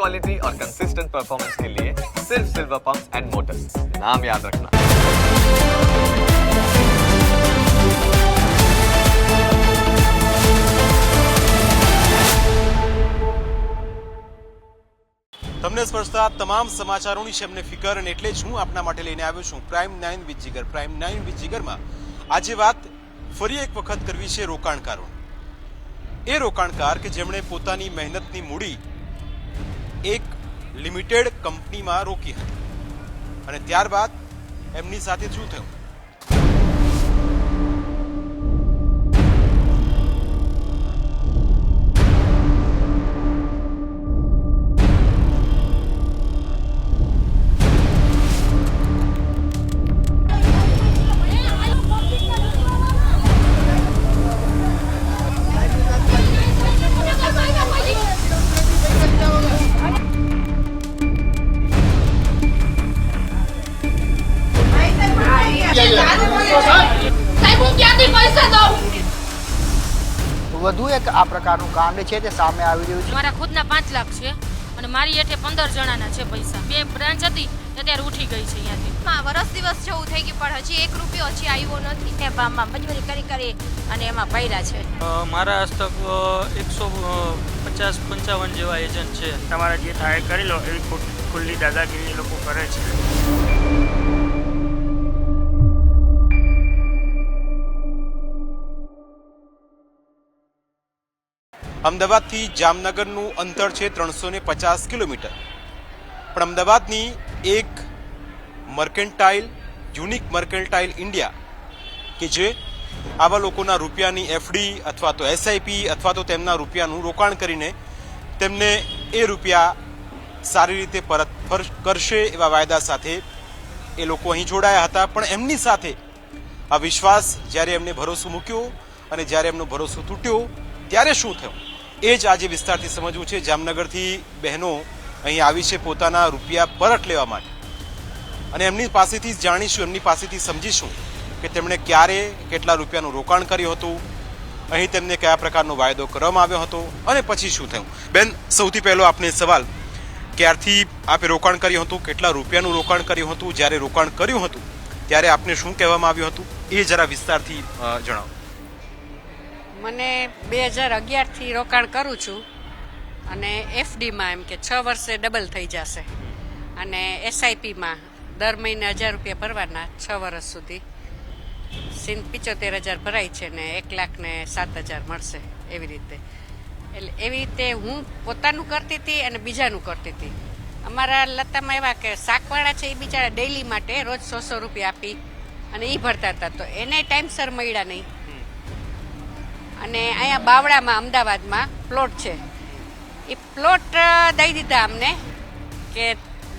Quality और consistent performance के लिए सिर्फ सिल्वर पंप्स एंड मोटर्स, नाम याद रखना। તમને સ્પર્શતા તમામ સમાચારોની છે અમને ફિકર અને એટલે જ હું આપના માટે લઈને આવ્યો છું prime 9 with Jigar. Prime 9 with જીગરમાં આજે વાત ફરી એક વખત કરવી છે રોકાણકારો. એ રોકાણકાર કે જેમણે પોતાની મહેનતની મૂડી એક લિમિટેડ કંપનીમાં રોકી હતી અને ત્યારબાદ એમની સાથે શું થયું. વધુ એક આ પ્રકારનું કાંડ છે તે સામે આવી રહ્યું છે. મારા ખુદના 5 લાખ છે અને મારી હેઠે 15 જણાના છે પૈસા. 2 બ્રાન્ચ હતી અત્યારે ઉઠી ગઈ છે અહીંયાથી. વરસ દિવસ જેવું થઈ ગયું પણ હજી 1 રૂપિયો હજી આવ્યો નથી. એ બામમાં મજૂરી કરી અને એમાં પડ્યા છે. મારા હસ્તક 150-55 જેવા એજન્ટ છે. તમારે જે થાય કરી લો એવી ખુલ્લી દાદાગીરી લોકો કરે છે. અમદાવાદથી જામનગરનું અંતર છે 350 કિલોમીટર. પણ અમદાવાદની એક મર્કેન્ટાઇલ યુનિક મર્કેન્ટાઇલ ઇન્ડિયા કે જે આવા લોકોના રૂપિયાની એફડી અથવા તો એસઆઈપી અથવા તો તેમના રૂપિયાનું રોકાણ કરીને તેમને એ રૂપિયા સારી રીતે પરત કરશે એવા વાયદા સાથે એ લોકો અહીં જોડાયા હતા. પણ એમની સાથે આ વિશ્વાસ જ્યારે એમને ભરોસો મૂક્યો અને જ્યારે એમનો ભરોસો તૂટ્યો ત્યારે શું થયું એ જ આજે વિસ્તારથી સમજવું છે. જામનગરથી બહેનો અહીં આવી છે પોતાના રૂપિયા પરત લેવા માટે અને એમની પાસેથી જાણીશું, એમની પાસેથી સમજીશું કે તેમણે ક્યારે કેટલા રૂપિયાનું રોકાણ કર્યું હતું, અહીં તેમને કયા પ્રકારનો વાયદો કરવામાં આવ્યો હતો અને પછી શું થયું. બેન, સૌથી પહેલો આપને સવાલ, ક્યારથી આપે રોકાણ કર્યું હતું, કેટલા રૂપિયાનું રોકાણ કર્યું હતું, જ્યારે રોકાણ કર્યું હતું ત્યારે આપને શું કહેવામાં આવ્યું હતું એ જરા વિસ્તારથી જણાવો. મને 2011 થી રોકાણ કરું છું અને એફડીમાં એમ કે 6 વર્ષે ડબલ થઈ જશે અને એસઆઈપીમાં દર મહિને 1000 રૂપિયા ભરવાના 6 વર્ષ સુધી. 75,000 ભરાય છે ને 1,07,000 મળશે એવી રીતે. એટલે એવી રીતે હું પોતાનું કરતી હતી અને બીજાનું કરતી હતી. અમારા લતામાં એવા કે શાકવાળા છે એ બિચારા ડેઈલી માટે રોજ 100 રૂપિયા આપી અને એ ભરતા હતા તો એને ટાઈમસર મળ્યા નહીં. અને અહીંયા બાવળામાં અમદાવાદમાં પ્લોટ છે એ પ્લોટ દઈ દીધા અમને કે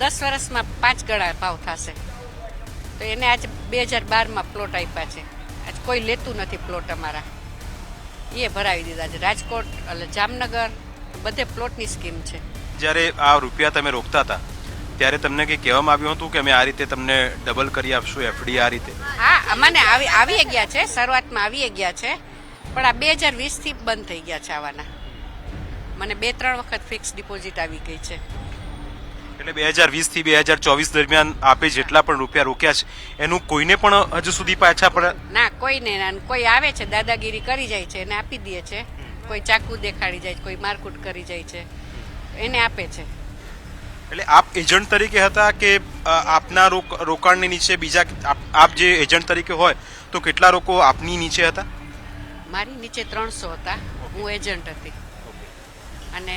10 વર્ષમાં 5 ગણા ભાવ થશે. તો એને આજે 2012માં પ્લોટ આપ્યા છે. આજ કોઈ લેતું નથી પ્લોટ અમારા, એ ભરાવી દીધા છે. રાજકોટ એટલે જામનગર બધે પ્લોટની સ્કીમ છે. જ્યારે આ રૂપિયા તમે રોકતા હતા ત્યારે તમને કંઈ કહેવામાં આવ્યું હતું કે અમે આ રીતે તમને ડબલ કરી આપશું એફડી આ રીતે? હા, અમને આવી ગયા છે, શરૂઆતમાં આવી ગયા છે પણ આ 2020 થી બંધ થઈ ગયા છે આવવાના. મને 2-3 વખત ફિક્સ ડિપોઝિટ આવી ગઈ છે. એટલે 2020 થી 2024 દરમિયાન આપે જેટલા પણ રૂપિયા રોક્યા છે એનું કોઈને પણ હજુ સુધી પાછા પડે? ના, કોઈને ના. કોઈ આવે છે દાદાગીરી કરી જાય છે એને આપી દે છે. કોઈ ચાકુ દેખાડી જાય છે, કોઈ મારકુટ કરી જાય છે, એને આપે છે. એટલે આપ એજન્ટ તરીકે હતા કે આપના રોકાણની નીચે બીજા આપ જે એજન્ટ તરીકે હોય તો કેટલા લોકો આપની નીચે હતા? મારી નીચે 300 હતા, હું એજન્ટ હતી અને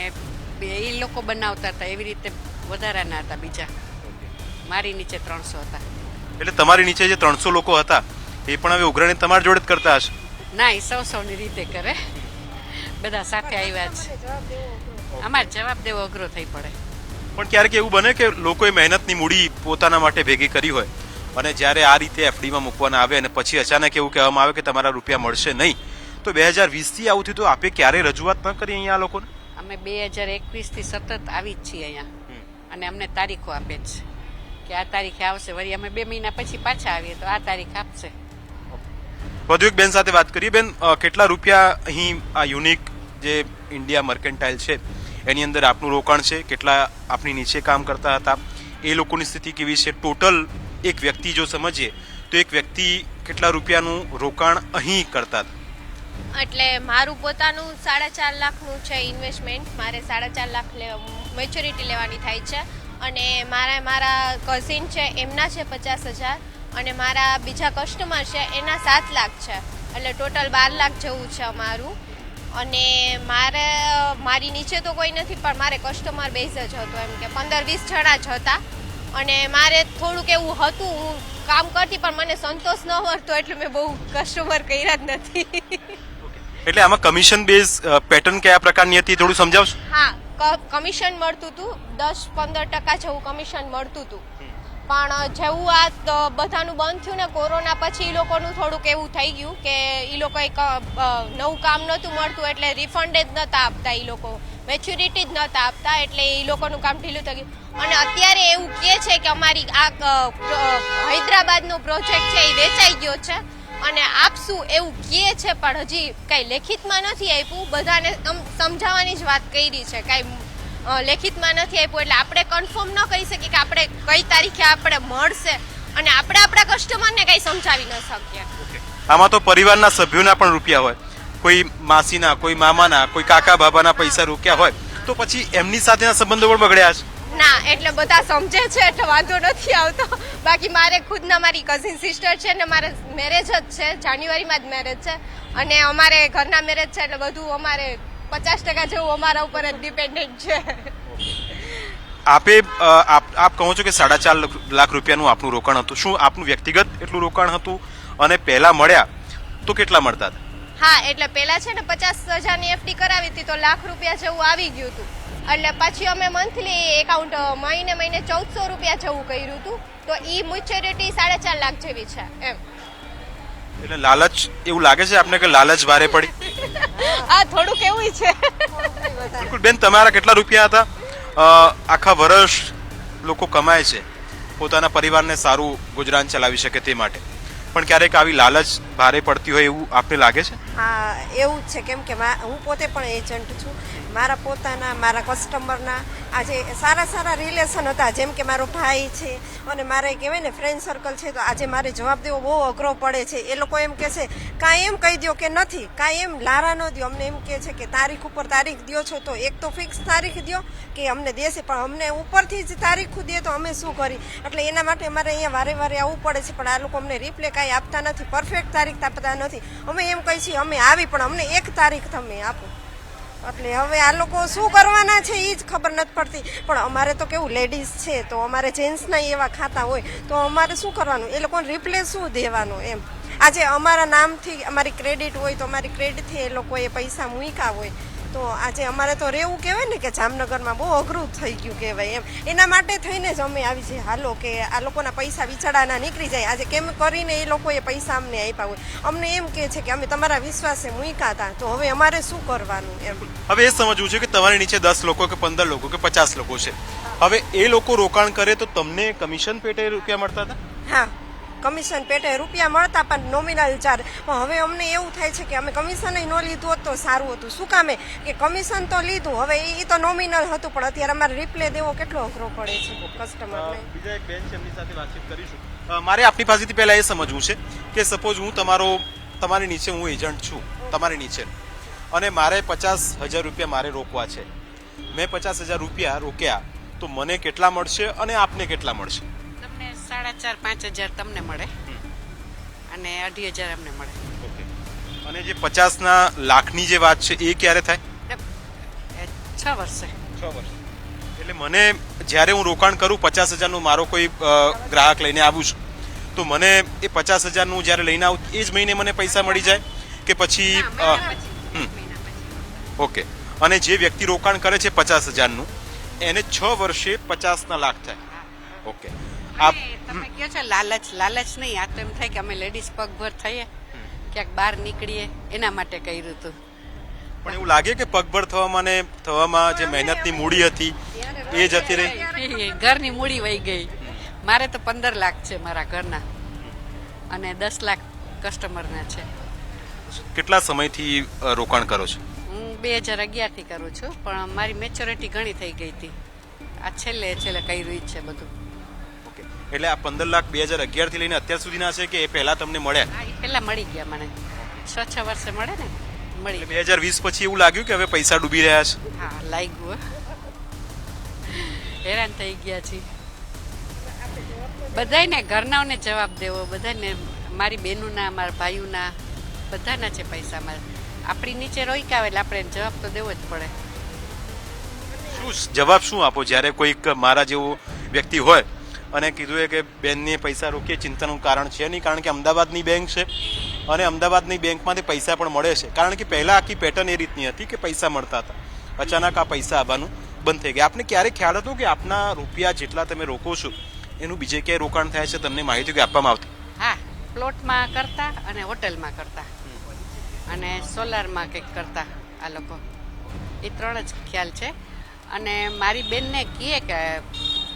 એ લોકો બનાવતા હતા એવી રીતે વધારાના હતા બીજા. મારી નીચે 300 હતા. એટલે તમારી નીચે જે 300 લોકો હતા એ પણ હવે ઉઘરાણી તમારી જોડે જ કરતા હશે? ના, એ સૌની રીતે કરે. બધા સાથે આવ્યા છે. અમારે જવાબ દેવો અઘરો થઈ પડે. પણ ક્યારેક એવું બને કે લોકોએ મહેનતની મૂડી પોતાના માટે ભેગી કરી હોય અને જ્યારે આ રીતે એફડીમાં મૂકવાના આવે અને પછી અચાનક એવું કહેવામાં આવે કે તમારા રૂપિયા મળશે નહીં, તો 2020 થી આવું થયું તો આપે ક્યારે રજૂઆત ન કરી અહીંયા આ લોકોને? અમે 2021 થી સતત આવી જ છીએ અહીંયા અને અમને તારીખો આપે છે કે આ તારીખે આવશે. વળી અમે 2 મહિના પછી પાછા આવીએ તો આ તારીખ આપશે. વધુ એક બેન સાથે વાત કરીએ. બેન, કેટલા રૂપિયા અહીં આ યુનિક જે ઇન્ડિયા મર્કેન્ટાઇલ છે એની અંદર આપનું રોકાણ છે, કેટલા આપની નીચે કામ કરતા હતા, એ લોકોની સ્થિતિ કેવી છે, ટોટલ એક વ્યક્તિ જો સમજીએ તો એક વ્યક્તિ કેટલા રૂપિયાનું રોકાણ અહીં કરતા હતા? એટલે મારું પોતાનું 4.5 લાખનું છે ઇન્વેસ્ટમેન્ટ. મારે 4.5 લાખ મેચ્યોરિટી લેવાની થાય છે. અને મારા કઝિન છે એમના છે 50,000 અને મારા બીજા કસ્ટમર છે એના 7 લાખ છે. એટલે ટોટલ 12 લાખ જેવું છે અમારું. અને મારી નીચે તો કોઈ નથી, પણ મારે કસ્ટમર બેઝ જ હતો, એમ કે 15-20 જણા જ હતા. અને મારે થોડુંક એવું હતું, હું કામ કરતી પણ મને સંતોષ ન મળતો એટલે મેં બહુ કસ્ટમર કર્યા જ નથી. એટલે આમાં કમિશન બેઝ પેટર્ન કયા પ્રકારની હતી થોડું સમજાવશો? હા, કમિશન મળતું હતું, 10-15% જેવું કમિશન મળતું હતું. પણ જેવું આ બધાનું બંધ થયું ને કોરોના પછી એ લોકોનું થોડુંક એવું થઈ ગયું કે એ લોકોએ નવું કામ નહોતું મળતું એટલે રિફંડ જ નહોતા આપતા, એ લોકો મેચ્યોરિટી જ નહોતા આપતા, એટલે એ લોકોનું કામ ઢીલું થઈ ગયું. અને અત્યારે એવું કહે છે કે અમારી આ હૈદરાબાદનો પ્રોજેક્ટ છે એ વેચાઈ ગયો છે અને આપશું એવું કહે છે, પણ હજી કાંઈ લેખિતમાં નથી આપ્યું. બધાને સમજાવવાની જ વાત કરી છે, કાંઈ લેખિતમાં નથી આપ્યું. એટલે આપણે કન્ફર્મ ન કરી શકીએ કે આપણે કઈ તારીખે આપણે મળશે અને આપણે આપણા કસ્ટમરને કંઈ સમજાવી ન શકીએ. આમાં તો પરિવારના સભ્યોના પણ રૂપિયા હોય, કોઈ માસીના, કોઈ મામાના, કોઈ કાકા બાબાના પૈસા રોક્યા હોય તો પછી એમની સાથેના સંબંધો પણ બગડ્યા છે? ના, એટલે બધા સમજે છે એટલે વાંધો નથી આવતો. બાકી મારે ખુદના મારી કઝિન સિસ્ટર છે ને મારે મેરેજ જ છે, જાન્યુઆરીમાં જ મેરેજ છે અને અમારે ઘરના મેરેજ છે એટલે બધું અમારે 50% જેવું અમારા ઉપર જ ડિપેન્ડન્ટ છે. આપ કહો છો કે 4.5 લાખ રૂપિયાનું આપનું રોકાણ હતું. શું આપનું વ્યક્તિગત એટલું રોકાણ હતું અને પહેલા મળ્યા તો કેટલા મળતા હતા? હા, એટલે પહેલા છે ને 50,000ની એફડી કરાવી હતી તો ₹1,00,000 જેવું આવી ગયું હતું. એટલે પછી અમે મંથલી એકાઉન્ટ મહિને 1,400 જેવું કર્યું હતું. તો ઈ મેચ્યોરિટી 4.5 લાખ જેવી છે એમ. એટલે લાલચ, એવું લાગે છે આપને કે લાલચ ભારે પડી? આ થોડુંક એવું છે. બિલકુલ બેન, તમારા કેટલા રૂપિયા હતા? આખા વર્ષ લોકો કમાય છે પોતાના પરિવારને સારું ગુજરાન ચલાવી શકે તે માટે, પણ ક્યારેક આવી લાલચ ભારે પડતી હોય એવું આપને લાગે છે? હા, એવું જ છે. કેમ કે હું પોતે પણ એજન્ટ છું. મારા પોતાના, મારા કસ્ટમરના આજે સારા રિલેશન હતા. જેમ કે મારો ભાઈ છે અને મારે કહેવાય ને ફ્રેન્ડ સર્કલ છે, તો આજે મારે જવાબ દેવો બહુ અઘરો પડે છે. એ લોકો એમ કહે છે કાંઈ એમ કહી દો કે નથી, કાંઈ એમ લારા ન દો. અમને એમ કહે છે કે તારીખ ઉપર તારીખ દો છો તો એક તો ફિક્સ તારીખ દો કે અમને દેશે, પણ અમને ઉપરથી જ તારીખ દે તો અમે શું કરી. એટલે એના માટે અમારે અહીંયા વારે આવવું પડે છે. પણ આ લોકો અમને રિપ્લે કાંઈ આપતા નથી, પરફેક્ટ તારીખ આપતા નથી. અમે એમ કહીએ છીએ અમે આવી, પણ અમને એક તારીખ તમે આપો. એટલે હવે આ લોકો શું કરવાના છે એ જ ખબર નથી પડતી. પણ અમારે તો કેવું લેડીઝ છે તો અમારે જેન્ટ્સના એવા ખાતા હોય તો અમારે શું કરવાનું, એ લોકોને રિપ્લે શું દેવાનો એમ. આજે અમારા નામથી અમારી ક્રેડિટ હોય તો અમારી ક્રેડિટથી એ લોકોએ પૈસા મૂક્યા હોય તો આજે અમારે તો રહેવું કહેવાય ને કે જામનગરમાં બહુ અઘરું થઈ ગયું કહેવાય એમ. એના માટે થઈને જ અમે આવી છીએ. હાલો કે આ લોકોના પૈસા વિચાડાના નીકળી જાય. આજે કેમ કરીને એ લોકોએ પૈસા અમને આપ્યા હોય, અમને એમ કહે છે કે અમે તમારા વિશ્વાસે મૂક્યા હતા, તો હવે અમારે શું કરવાનું એમ. હવે એ સમજવું છે કે તમારી નીચે 10 લોકો કે 15 લોકો કે 50 લોકો છે. હવે એ લોકો રોકાણ કરે તો તમને કમિશન પેટે રૂપિયા મળતા હતા? હા, કમિશન પેટે રૂપિયા મળતા, પણ નોમિનલ ચાર્જ. પણ હવે અમને એવું થાય છે કે અમે કમિશન ન લીધું હોત તો સારું હતું. શું કામે કે કમિશન તો લીધું, હવે એ તો નોમિનલ હતું, પણ અત્યારે અમારે રિપ્લે દેવો કેટલો અઘરો પડે છે કસ્ટમરને. બીજા એક બેન છે, એમની સાથે વાતચીત કરીશું. મારે આપની પાસેથી પહેલા એ સમજવું છે કે સપોઝ હું તમારી નીચે હું એજન્ટ છું તમારી નીચે અને મારે 50,000 રૂપિયા મારે રોકવા છે. મેં 50,000 રૂપિયા રોક્યા તો મને કેટલા મળશે અને આપને કેટલા મળશે? તમને 4.5-5 હજાર તમને મળે અને 2.5 અમને મળે. ઓકે. અને જે 50 લાખની જે વાત છે એ ક્યારે થાય? 6 વર્ષે. 6 વર્ષ. એટલે મને જ્યારે હું રોકાણ કરું 50,000નું, મારો કોઈ ગ્રાહક લઈને આવું છું તો મને એ 50,000નું જ્યારે લઈને આવું એ જ મહિને મને પૈસા મળી જાય કે પછી? ઓકે. અને જે વ્યક્તિ રોકાણ કરે છે 50,000નું એને 6 વર્ષે 50 લાખ થાય. ઓકે. તમે કહો છો લાલચ નહીં, આ તો એમ થાય કે અમે લેડીઝ પગભર થઈએ, ક્યાંક બહાર નીકળીએ, એના માટે કર્યું હતું. પણ એવું લાગે કે પગભર થવામાં જે મહેનતની મૂડી હતી એ જતી રહી? ઘરની મૂડી વહી ગઈ. મારે તો 15 લાખ છે મારા ઘરના અને 10 લાખ કસ્ટમરના છે. કેટલા સમયથી રોકાણ કરો છો? હું હું 2011 થી કરું છું, પણ મારી મેચ્યોરિટી ઘણી થઈ ગઈ હતી. આ છેલ્લે કર્યું જ છે બધું. ઓકે, એટલે આ 15 લાખ 2011 થી લઈને અત્યાર સુધીના છે કે એ પહેલા તમને મળ્યા? હા, એ પહેલા મળી ગયા મને, 6 વર્ષે મળે ને, મળી ગયા. 2020 પછી એવું લાગ્યું કે હવે પૈસા ડૂબી રહ્યા છે? હા, લાગ્યું. હેરાન થઈ ગયા છીએ બધાને, ઘરનાઓને જવાબ દેવો, બધાને, મારી બહેનોના, મારા ભાઈઓના, બધાના છે પૈસા. આપણી નીચે રોક્યા એટલે આપણે જવાબ તો દેવો જ પડે. જવાબ શું આપો જ્યારે કોઈક મારા જેવો વ્યક્તિ હોય અને કીધું કે બેનને પૈસા રોકીએ, ચિંતાનું કારણ છે નહીં, કારણ કે અમદાવાદની બેંક છે અને અમદાવાદની બેંકમાંથી પૈસા પણ મળે છે. કારણ કે પહેલા આખી પેટર્ન એ રીતની હતી કે પૈસા મળતા હતા, અચાનક આ પૈસા આવવાનું બંધ થઈ ગયા. આપને ક્યારે ખ્યાલ હતો કે આપના રૂપિયા જેટલા તમે રોકો છો એનું બીજે ક્યાંય રોકાણ થાય છે? તમને માહિતી કે આપવામાં આવતી? હા, પ્લોટમાં કરતા અને હોટલમાં કરતા અને સોલારમાં કંઈક કરતા આ લોકો. એ 3 જ ખ્યાલ છે. અને મારી બેનને કહે કે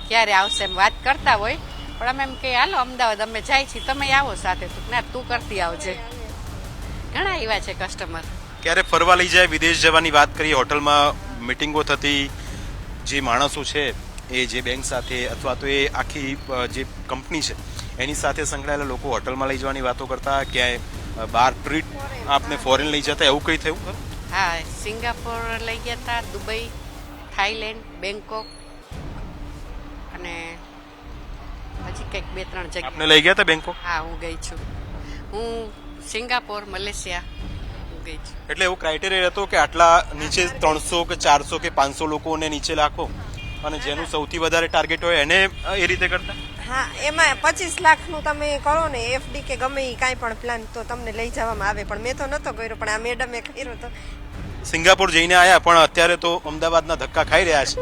ક્યારે આવશે એમ વાત કરતા હોય, પણ અમે એમ કે હાલો અમદાવાદ અમે જાય છીએ, તમે આવો સાથે. ના, તું કરતી આવજે. ઘણા એવા છે કસ્ટમર. ક્યારે ફરવા લઈ જાય, વિદેશ જવાની વાત કરીએ, હોટલમાં મિટિંગો થતી, જે માણસો છે એ જે બેંક સાથે અથવા તો એ આખી જે કંપની છે એની સાથે સંકળાયેલા લોકો હોટલમાં લઈ જવાની વાતો કરતા, ક્યાંય બહાર ટ્રીટ આપને ફોરેન લઈ જતા, એવું કંઈ થયું? હા, સિંગાપોર લઈ ગયા હતા, દુબઈ, થાઈલેન્ડ, બેંકોક અને હજી કંઈક 2-3 જગ્યા. આપને લઈ ગયા હતા બેંકોક? હા, હું ગઈ છું. હું સિંગાપોર, મલેશિયા ગઈ છું. એટલે એવો ક્રાઇટેરિયા હતો કે આટલા નીચે 300 કે 400 કે 500 લોકોને નીચે રાખો અને જેનું સૌથી વધારે ટાર્ગેટ હોય એને એ રીતે કરતા? હા, એમાં 25 લાખનું તમે કરો ને એફડી કે ગમે એ કાંઈ પણ પ્લાન, તો તમને લઈ જવામાં આવે. પણ મેં તો નહોતો કર્યો, પણ આ મેડમે કર્યો હતો. સિંગાપોર જઈને આવ્યા, પણ અત્યારે તો અમદાવાદના ધક્કા ખાઈ રહ્યા છે.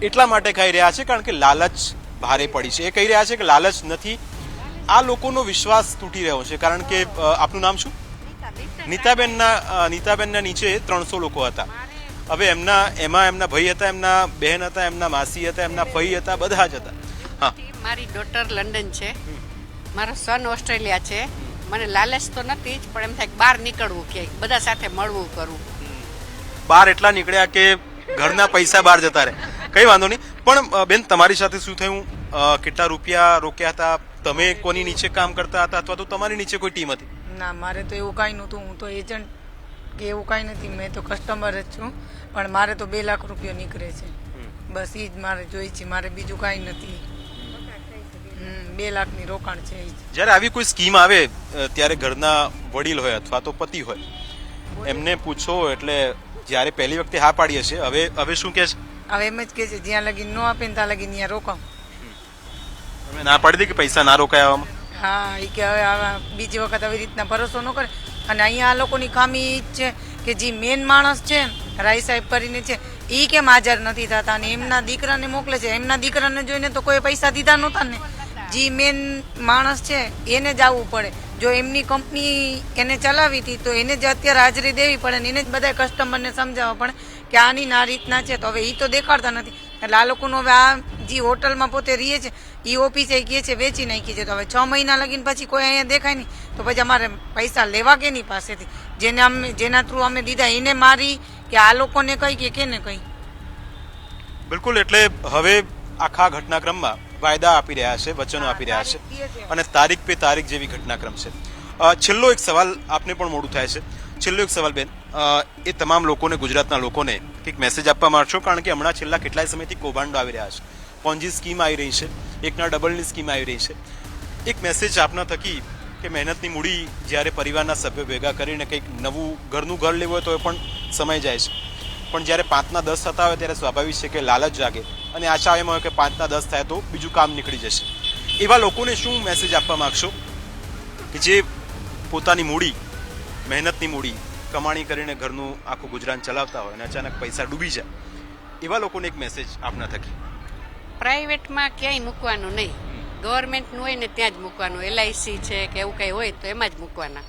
એટલા માટે ખાઈ રહ્યા છે કારણ કે લાલચ ભારે પડી છે. એ કહી રહ્યા છે કે લાલચ નથી, આ લોકોનો વિશ્વાસ તૂટી રહ્યો છે. કારણ કે આપનું નામ શું? નીતાબેનના નીચે 300 લોકો હતા. હવે એમાં એમના ભાઈ હતા, એમના બહેન હતા, એમના માસી હતા, એમના ફઈ હતા, બધા જ હતા. હા, મારી ડોટર લંડન છે, મારો સન ઓસ્ટ્રેલિયા છે. મને લાલચ તો નથી જ, પણ એમ થાય બહાર નીકળવું, ક્યાંય બધા સાથે મળવું, કરવું. બહાર એટલા નીકળ્યા કે ઘરના પૈસા બહાર જતા રહે. કઈ વાંધો નહીં. પણ બેન, તમારી સાથે શું થયું? કેટલા રૂપિયા રોક્યા હતા? તમે કોની નીચે કામ કરતા હતા અથવા તો તમારી નીચે કોઈ ટીમ હતી? ના, મારે તો એવું કાંઈ નહોતું. હું તો એજન્ટ કે એવું કાંઈ નથી, મેં તો કસ્ટમર જ છું. પણ મારે તો 2 લાખ રૂપિયા નીકળે છે, બસ એ જ મારે જોઈ છે. મારે બીજું કાંઈ નથી. 2 લાખની રોકાણ છે. જ્યારે આવી કોઈ સ્કીમ આવે ત્યારે ઘરના વડીલ હોય અથવા તો પતિ હોય, એમને પૂછો એટલે જ્યારે પહેલી વખતે હા પાડી હશે, હવે શું કહે છે? હવે એમ જ કહે છે જ્યાં લગી ન આપે ને ત્યાં લગી ત્યાં રોકાવ. તમે ના પાડી દે કે પૈસા ના રોકાય આવામાં? હા, એ કે હવે આવા બીજી વખત આવી રીતના ભરોસો ન કરે. અને અહીંયા આ લોકોની ખામી એ જ છે કે જે મેન માણસ છે રાય સાહેબ કરીને છે, એ કેમ હાજર નથી થતા અને એમના દીકરાને મોકલે છે. એમના દીકરાને જોઈને તો કોઈ પૈસા દીધા નહોતા ને. જે મેન માણસ છે એને જ આવવું પડે. જો એમની કંપની એને ચલાવી હતી તો એને જ અત્યારે હાજરી દેવી પડે ને એને જ બધા કસ્ટમરને સમજાવવા પડે કે આની આ રીતના છે. તો હવે એ તો દેખાડતા નથી. એટલે આ લોકોનું હવે આ જે હોટલમાં પોતે રહીએ છે એ ઓફિસે કહે છે વેચી નાખી છે. તો હવે 6 મહિના લગીને પછી કોઈ અહીંયા દેખાય નહીં, તો પછી અમારે પૈસા લેવા કેની પાસેથી? જેના થ્રુ અમે દીધા એને મારી કે આ લોકોને કહી કે કેને કહી? બિલકુલ. એટલે હવે આખા ઘટનાક્રમમાં વાયદા આપી રહ્યા છે, વચનો આપી રહ્યા છે અને તારીખ પે તારીખ જેવી ઘટનાક્રમ છે. છેલ્લો એક સવાલ, આપને પણ મોડું થાય છે, છેલ્લો એક સવાલ બેન, એ તમામ લોકોને, ગુજરાતના લોકોને કંઈક મેસેજ આપવા માંગશો? કારણ કે હમણાં છેલ્લા કેટલાય સમયથી કૌભાંડો આવી રહ્યા છે, પોન્જી સ્કીમ આવી રહી છે, એકના ડબલની સ્કીમ આવી રહી છે. એક મેસેજ આપના થકી કે મહેનતની મૂડી જ્યારે પરિવારના સભ્યો ભેગા કરીને કંઈક નવું ઘરનું ઘર લેવું હોય તો એ પણ સમય જાય છે, પણ જ્યારે 5ના 10 થતા હોય ત્યારે સ્વાભાવિક છે કે લાલચ જાગે અને આશા એમ હોય કે 5ના 10 થાય તો બીજું કામ નીકળી જશે. એવા લોકોને શું મેસેજ આપવા માંગશો કે જે પોતાની મૂડી, મહેનતની મૂડી કમાણી કરીને ઘરનું આખું ગુજરાન ચલાવતા હોય અને અચાનક પૈસા ડૂબી જાય? એવા લોકોને એક મેસેજ આપના થકી. પ્રાઇવેટમાં ક્યાંય મૂકવાનું નહીં, ગવર્મેન્ટનું હોય ને ત્યાં જ મૂકવાનું. LIC છે કે એવું કંઈ હોય તો એમાં જ મૂકવાના,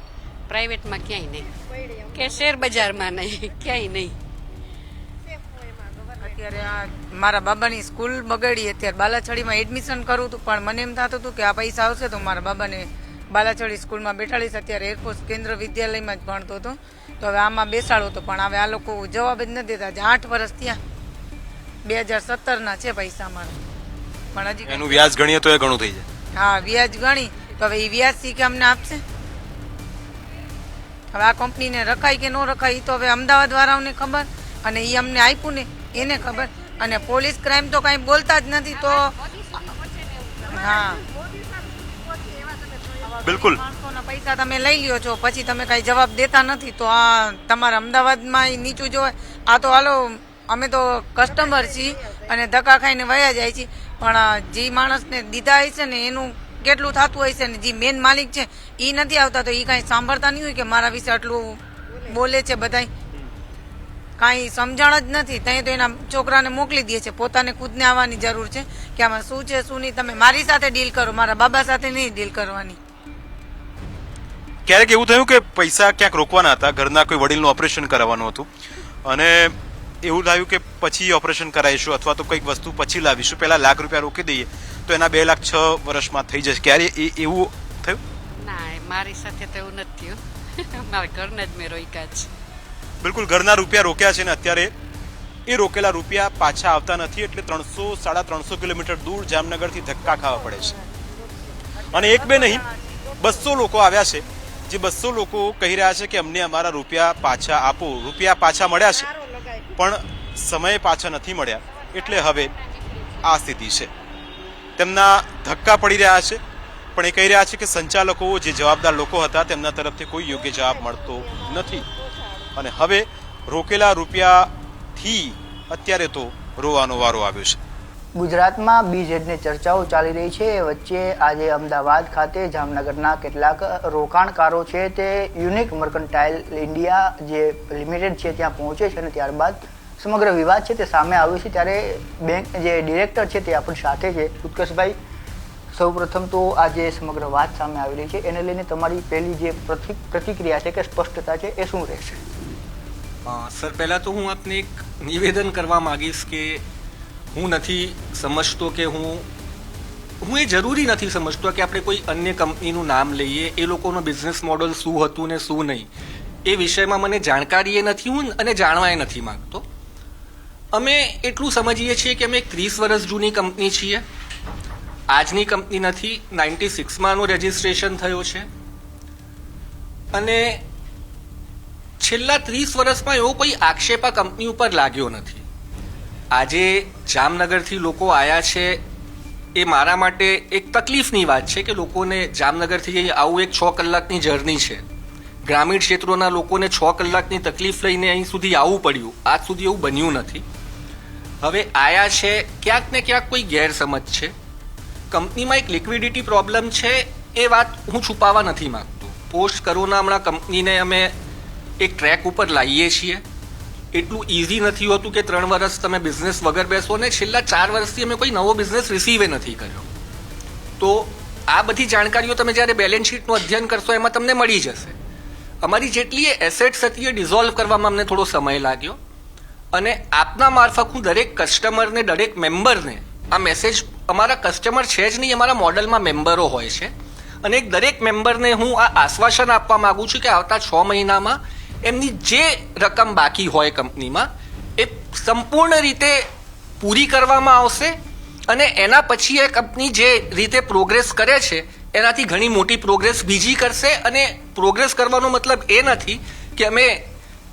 પ્રાઇવેટમાં ક્યાંય નહીં, કે શેર બજારમાં નહીં, ક્યાંય નહીં. અત્યારે આ મારા બાબાની સ્કૂલ બગડી, અત્યારે બાલાછડીમાં એડમિશન કરવું હતું, પણ મને એમ થતું હતું કે આ પૈસા આવશે તો મારા બાબાને બાલાછડી સ્કૂલમાં બેઠાડીશ. અત્યારે એરફોર્સ કેન્દ્ર વિદ્યાલયમાં જ ભણતો હતો, તો તો હવે આમાં બેસાડો તો પણ હવે આ લોકો જવાબ જ નથી દેતા. 8 વર્ષ થયા, 2017ના છે પૈસા મારા, પણ હજી એનું વ્યાજ ગણીએ તો એ ઘણું થઈ જાય. હા વ્યાજ ગણી તો હવે એ વ્યાજ સી કે અમને આપશે. હવે આ કંપનીને રખાય કે ન રખાય એ તો હવે અમદાવાદ વાળાઓને ખબર, અને એ અમને આપ્યું ને એને ખબર. અને પોલીસ ક્રાઇમ તો કાંઈ બોલતા જ નથી. તો હા બિલકુલ, માણસોના પૈસા તમે લઈ લ્યો છો, પછી તમે કાંઈ જવાબ દેતા નથી. તો આ તમારા અમદાવાદમાં નીચું જોવાય. આ તો હાલો અમે તો કસ્ટમર છીએ અને ધક્કા ખાઈને વયા જાય છે, પણ જે માણસને દીધા હશે ને એનું કેટલું થતું હશે ને જે મેન માલિક છે એ નથી આવતા, તો એ કાંઈ સાંભળતા નહીં હોય કે મારા વિશે આટલું બોલે છે બધાય. કાંઈ સમજણ જ નથી. ત્યાં તો એના છોકરાને મોકલી દે છે. પોતાને ખુદને આવવાની જરૂર છે કે આમાં શું છે શું નહીં. તમે મારી સાથે ડીલ કરો, મારા બાબા સાથે નહીં ડીલ કરવાની. ક્યારેક એવું થયું કે પૈસા ક્યાંક રોકવાના હતા, ઘરના કોઈ વડીલનું ઓપરેશન કરાવવાનું હતું, અને એવું થયું કે પછી ઓપરેશન કરાવીશું અથવા તો કંઈક વસ્તુ પછી લાવીશું, પહેલા ₹1,00,000 રોકી દઈએ તો એના 2 લાખ 6 વર્ષમાં થઈ જશે. ક્યારે એવું થયું? ના, મારી સાથે તો એવું નથી થયું. મારા ઘરના જ મેં રોક્યા છે. બિલકુલ, ઘરના રૂપિયા રોક્યા છે ને અત્યારે એ રોકેલા રૂપિયા પાછા આવતા નથી, એટલે 300-350 કિલોમીટર દૂર જામનગરથી ધક્કા ખાવા પડે છે. અને એક બે નહીં, 200 લોકો આવ્યા છે, જે 200 લોકો કહી રહ્યા છે કે અમને અમારા રૂપિયા પાછા આપો. રૂપિયા પાછા મળ્યા છે પણ સમય પાછા નથી મળ્યા, એટલે હવે આ સ્થિતિ છે. તેમના ધક્કા પડી રહ્યા છે, પણ એ કહી રહ્યા છે કે સંચાલકો, જે જવાબદાર લોકો હતા, તેમના તરફથી કોઈ યોગ્ય જવાબ મળતો નથી, અને હવે રોકેલા રૂપિયાથી અત્યારે તો રોવાનો વારો આવ્યો છે. ગુજરાતમાં બીજેડની ચર્ચાઓ ચાલી રહી છે. વચ્ચે આજે અમદાવાદ ખાતે જામનગરના કેટલાક રોકાણકારો છે તે યુનિક મર્કન્ટાઇલ ઇન્ડિયા જે લિમિટેડ છે ત્યાં પહોંચે છે, અને ત્યારબાદ સમગ્ર વિવાદ છે તે સામે આવ્યો છે. ત્યારે બેંક જે ડિરેક્ટર છે તે આપણી સાથે છે. ઉત્કર્ષભાઈ, સૌપ્રથમ તો આ જે સમગ્ર વાત સામે આવી રહી છે એને લઈને તમારી પહેલી જે પ્રતિક્રિયા છે કે સ્પષ્ટતા છે એ શું રહેશે? સર, પહેલાં તો હું આપને એક નિવેદન કરવા માગીશ કે હું નથી સમજતો કે હું એ જરૂરી નથી સમજતો કે આપણે કોઈ અન્ય કંપનીનું નામ લઈએ. એ લોકોનો બિઝનેસ મોડલ શું હતું ને શું નહીં એ વિષયમાં મને જાણકારી એ નથી, હું અને જાણવાય નથી માગતો. અમે એટલું સમજીએ છીએ કે અમે 30 વર્ષ જૂની કંપની છીએ. આજની કંપની નથી. 96માં આનું રજિસ્ટ્રેશન થયો છે, અને છેલ્લા 30 વર્ષમાં એવો કોઈ આક્ષેપ આ કંપની ઉપર લાગ્યો નથી. આજે જામનગરથી લોકો આવ્યા છે એ મારા માટે એક તકલીફની વાત છે કે લોકોને જામનગરથી આવું એક 6 કલાકની જર્ની છે. ગ્રામીણ ક્ષેત્રોના લોકોને 6 કલાકની તકલીફ લઈને અહીં સુધી આવવું પડ્યું. આજ સુધી એવું બન્યું નથી. હવે આવ્યા છે, ક્યાંક ને ક્યાંક કોઈ ગેરસમજ છે. કંપનીમાં એક લિક્વિડિટી પ્રોબ્લેમ છે, એ વાત હું છુપાવવા નથી માગતો. પોસ્ટ કોરોના હમણાં કંપનીને અમે એક ટ્રેક ઉપર લાવીએ છીએ. એટલું ઇઝી નથી હોતું કે 3 વર્ષ તમે બિઝનેસ વગર બેસો, ને છેલ્લા 4 વર્ષથી અમે કોઈ નવો બિઝનેસ રિસીવે નથી કર્યો. તો આ બધી જાણકારીઓ તમે જ્યારે બેલેન્સ શીટનું અધ્યયન કરશો એમાં તમને મળી જશે. અમારી જેટલી એસેટ્સ હતી એ ડિઝોલ્વ કરવામાં અમને થોડો સમય લાગ્યો, અને આપના મારફત હું દરેક કસ્ટમરને, દરેક મેમ્બરને આ મેસેજ, અમારા કસ્ટમર છે જ નહીં, અમારા મોડલમાં મેમ્બરો હોય છે, અને દરેક મેમ્બરને હું આ આશ્વાસન આપવા માગું છું કે આવતા 6 મહિનામાં એમની જે રકમ બાકી હોય કંપનીમાં એ સંપૂર્ણ રીતે પૂરી કરવામાં આવશે, અને એના પછી એ કંપની જે રીતે પ્રોગ્રેસ કરે છે એનાથી ઘણી મોટી પ્રોગ્રેસ બીજી કરશે. અને પ્રોગ્રેસ કરવાનો મતલબ એ નથી કે અમે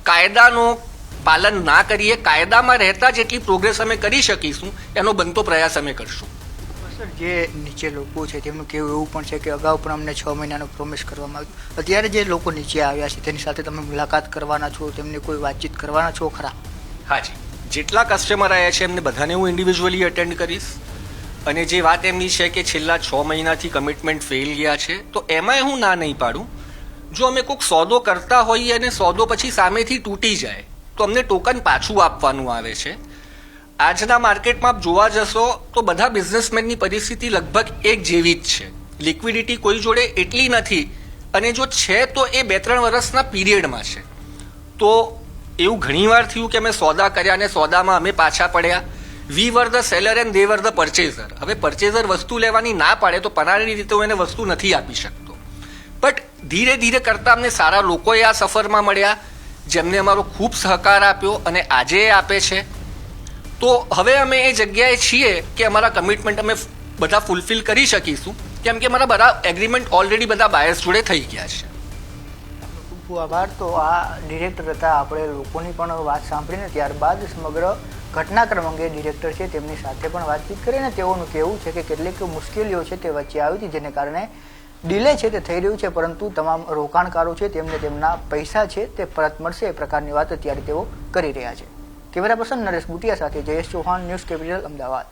કાયદાનું પાલન ના કરીએ. કાયદામાં રહેતા જેટલી પ્રોગ્રેસ અમે કરી શકીશું એનો બનતો પ્રયાસ અમે કરશું. જે નીચે લોકો છે તેમનું કહેવું એવું પણ છે કે અગાઉ પણ અમને 6 મહિનાનો પ્રોમિસ કરવામાં આવ્યું. અત્યારે જે લોકો નીચે આવ્યા છે તેની સાથે તમે મુલાકાત કરવાના છો, તેમને કોઈ વાતચીત કરવાના છો ખરા? હાજી, જેટલા કસ્ટમર આવ્યા છે એમને બધાને હું ઇન્ડિવિજ્યુઅલી અટેન્ડ કરીશ. અને જે વાત એમની છે કે છેલ્લા 6 મહિનાથી કમિટમેન્ટ ફેલ ગયા છે, તો એમાંય હું ના નહીં પાડું. જો અમે કોઈક સોદો કરતા હોઈએ અને સોદો પછી સામેથી તૂટી જાય તો અમને ટોકન પાછું આપવાનું આવે છે. આજના માર્કેટમાં આપ જોવા જશો તો બધા બિઝનેસમેનની પરિસ્થિતિ લગભગ એક જેવી જ છે. લિક્વિડિટી કોઈ જોડે એટલી નથી, અને જો છે તો એ 2-3 વર્ષના પીરિયડમાં છે. તો એવું ઘણીવાર થયું કે અમે સોદા કર્યા અને સોદામાં અમે પાછા પડ્યા. We were the seller and they were the purchaser. હવે પરચેઝર વસ્તુ લેવાની ના પાડે તો પરાણી રીતે હું એને વસ્તુ નથી આપી શકતો. બટ ધીરે ધીરે કરતાં અમને સારા લોકોએ આ સફરમાં મળ્યા. જેમને અમારો ખૂબ સહકાર આપ્યો અને આજે એ આપે છે. તો હવે અમે એ જગ્યાએ છીએ કે અમારા કમિટમેન્ટ અમે બધા ફૂલફિલ કરી શકીશું, કેમ કે અમારા બધા એગ્રીમેન્ટ ઓલરેડી બધા બાયર્સ જોડે થઈ ગયા છે. ખૂબ આભાર. તો આ ડિરેક્ટર હતા. આપણે લોકોની પણ વાત સાંભળીને ત્યારબાદ સમગ્ર ઘટનાક્રમ અંગે ડિરેક્ટર છે તેમની સાથે પણ વાતચીત કરીને તેઓનું કહેવું છે કે કેટલીક મુશ્કેલીઓ છે તે વચ્ચે આવી હતી, જેને કારણે ડિલે છે તે થઈ રહ્યું છે, પરંતુ તમામ રોકાણકારો છે તેમને તેમના પૈસા છે તે પરત મળશે એ પ્રકારની વાત અત્યારે તેઓ કરી રહ્યા છે. કેમેરા પર્સન નરેશ બુટિયા સાથે જયેશ ચૌહાણ, ન્યૂઝ કેપિટલ, અમદાવાદ.